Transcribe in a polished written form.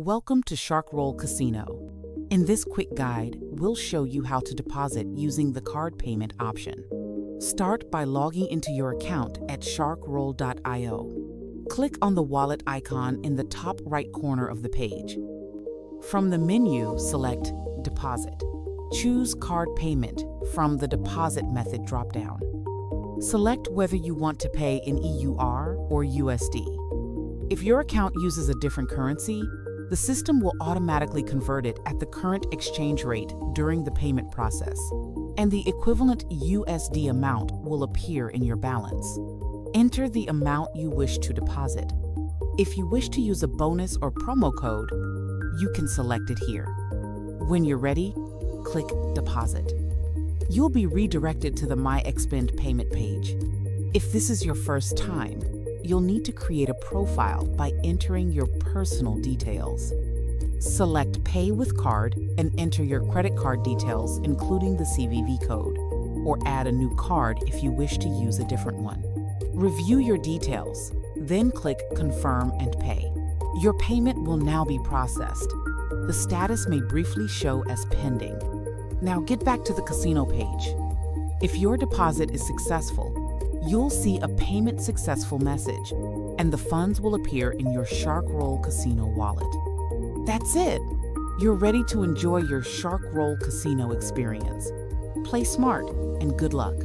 Welcome to Sharkroll Casino. In this quick guide, we'll show you how to deposit using the card payment option. Start by logging into your account at sharkroll.io. Click on the wallet icon in the top right corner of the page. From the menu, select Deposit. Choose Card Payment from the Deposit Method dropdown. Select whether you want to pay in EUR or USD. If your account uses a different currency, the system will automatically convert it at the current exchange rate during the payment process, and the equivalent USD amount will appear in your balance. Enter the amount you wish to deposit. If you wish to use a bonus or promo code, you can select it here. When you're ready, click Deposit. You'll be redirected to the My Expend payment page. If this is your first time, you'll need to create a profile by entering your personal details. Select Pay with Card and enter your credit card details, including the CVV code, or add a new card if you wish to use a different one. Review your details, then click Confirm and Pay. Your payment will now be processed. The status may briefly show as pending. Now get back to the casino page. If your deposit is successful, you'll see a Payment Successful message, and the funds will appear in your Sharkroll Casino wallet. That's it! You're ready to enjoy your Sharkroll Casino experience. Play smart and good luck.